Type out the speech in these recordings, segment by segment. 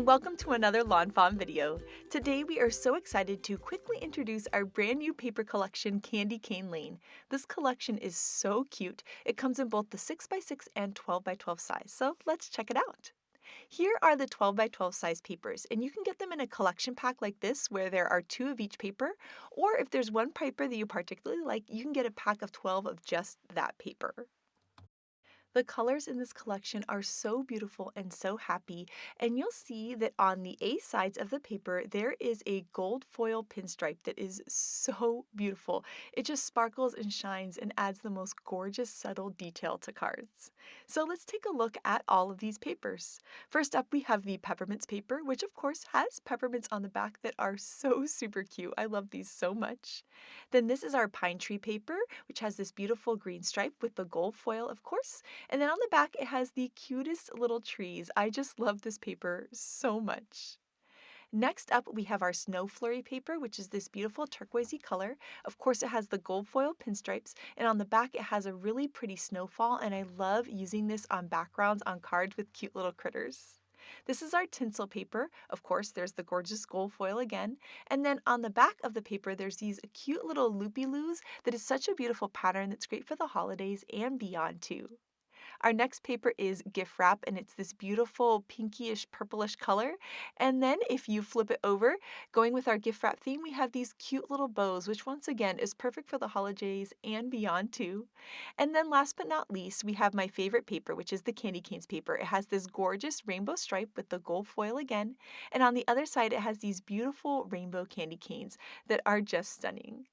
welcome to another lawnfawn video. Today we are so excited to quickly introduce our brand new paper collection, Candy Cane Lane. This collection is so cute. It comes in both the 6x6 and 12x12 size, so let's check it out. Here are the 12x12 size papers, and you can get them in a collection pack like this where there are 2 of each paper, or if there's one paper that you particularly like, you can get a pack of 12 of just that paper. The colors in this collection are so beautiful and so happy, and you'll see that on the A sides of the paper there is a gold foil pinstripe that is so beautiful. It just sparkles and shines and adds the most gorgeous subtle detail to cards. So let's take a look at all of these papers. First up we have the peppermints paper, which of course has peppermints on the back that are so super cute. I love these so much. Then this is our pine tree paper, which has this beautiful green stripe with the gold foil of course. And then on the back, it has the cutest little trees. I just love this paper so much. Next up, we have our snow flurry paper, which is this beautiful turquoisey color. Of course, it has the gold foil pinstripes, and on the back, it has a really pretty snowfall, and I love using this on backgrounds on cards with cute little critters. This is our tinsel paper. Of course, there's the gorgeous gold foil again. And then on the back of the paper, there's these cute little loopy-loos that is such a beautiful pattern that's great for the holidays and beyond too. Our next paper is gift wrap, and it's this beautiful pinkyish purplish color. And then if you flip it over, going with our gift wrap theme, we have these cute little bows, which once again is perfect for the holidays and beyond too. And then last but not least, we have my favorite paper, which is the candy canes paper. It has this gorgeous rainbow stripe with the gold foil again. And on the other side, it has these beautiful rainbow candy canes that are just stunning.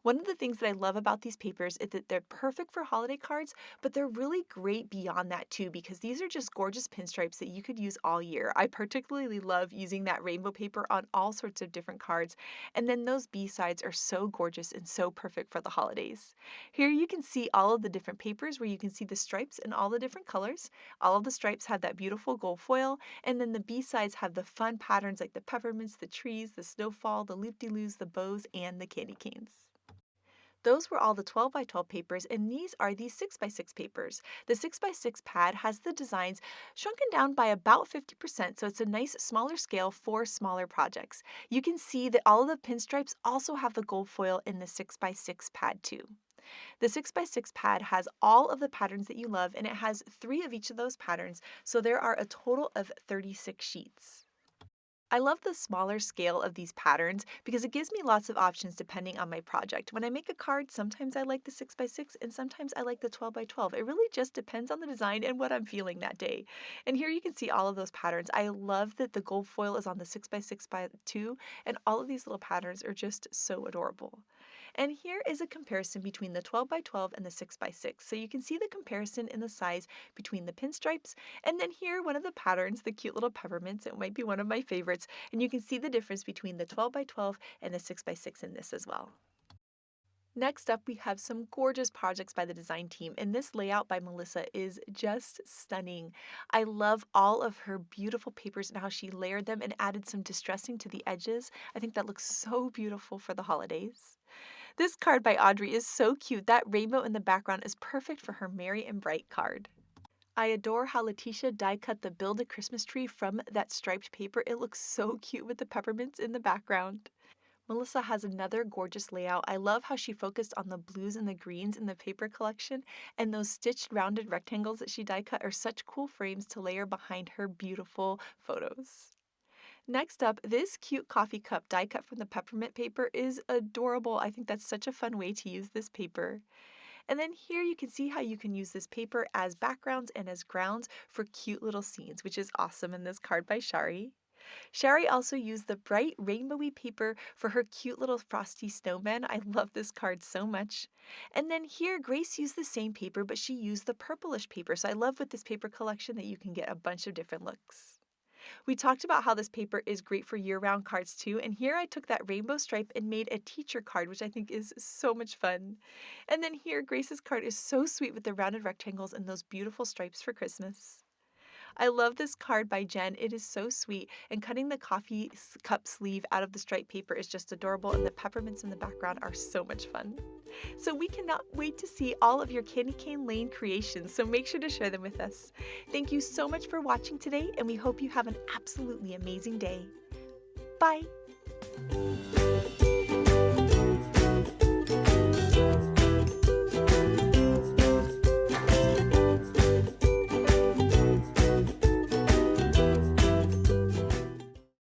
One of the things that I love about these papers is that they're perfect for holiday cards, but they're really great beyond that too, because these are just gorgeous pinstripes that you could use all year. I particularly love using that rainbow paper on all sorts of different cards, and then those B-sides are so gorgeous and so perfect for the holidays. Here you can see all of the different papers where you can see the stripes in all the different colors. All of the stripes have that beautiful gold foil, and then the B-sides have the fun patterns like the peppermints, the trees, the snowfall, the loop-de-loos, the bows, and the candy canes. Those were all the 12x12 papers, and these are the 6x6 papers. The 6x6 pad has the designs shrunken down by about 50%, so it's a nice smaller scale for smaller projects. You can see that all of the pinstripes also have the gold foil in the 6x6 pad too. The 6x6 pad has all of the patterns that you love, and it has 3 of each of those patterns, so there are a total of 36 sheets. I love the smaller scale of these patterns because it gives me lots of options depending on my project. When I make a card, sometimes I like the 6x6 and sometimes I like the 12x12. It really just depends on the design and what I'm feeling that day. And here you can see all of those patterns. I love that the gold foil is on the 6x6 by 2, and all of these little patterns are just so adorable. And here is a comparison between the 12x12 and the 6x6. So you can see the comparison in the size between the pinstripes, and then here one of the patterns, the cute little peppermints. It might be one of my favorites, and you can see the difference between the 12x12 and the 6x6 in this as well. Next up, we have some gorgeous projects by the design team, and this layout by Melissa is just stunning. I love all of her beautiful papers and how she layered them and added some distressing to the edges. I think that looks so beautiful for the holidays. This card by Audrey is so cute. That rainbow in the background is perfect for her Merry and Bright card. I adore how Letitia die cut the Build a Christmas Tree from that striped paper. It looks so cute with the peppermints in the background. Melissa has another gorgeous layout. I love how she focused on the blues and the greens in the paper collection, and those stitched rounded rectangles that she die cut are such cool frames to layer behind her beautiful photos. Next up, this cute coffee cup die cut from the peppermint paper is adorable. I think that's such a fun way to use this paper. And then here you can see how you can use this paper as backgrounds and as grounds for cute little scenes, which is awesome in this card by Shari. Shari also used the bright rainbowy paper for her cute little frosty snowman. I love this card so much. And then here, Grace used the same paper, but she used the purplish paper. So I love with this paper collection that you can get a bunch of different looks. We talked about how this paper is great for year-round cards too, and here I took that rainbow stripe and made a teacher card, which I think is so much fun. And then here, Grace's card is so sweet with the rounded rectangles and those beautiful stripes for Christmas. I love this card by Jen. It is so sweet, and cutting the coffee cup sleeve out of the striped paper is just adorable, and the peppermints in the background are so much fun. So we cannot wait to see all of your Candy Cane Lane creations, so make sure to share them with us. Thank you so much for watching today, and we hope you have an absolutely amazing day. Bye!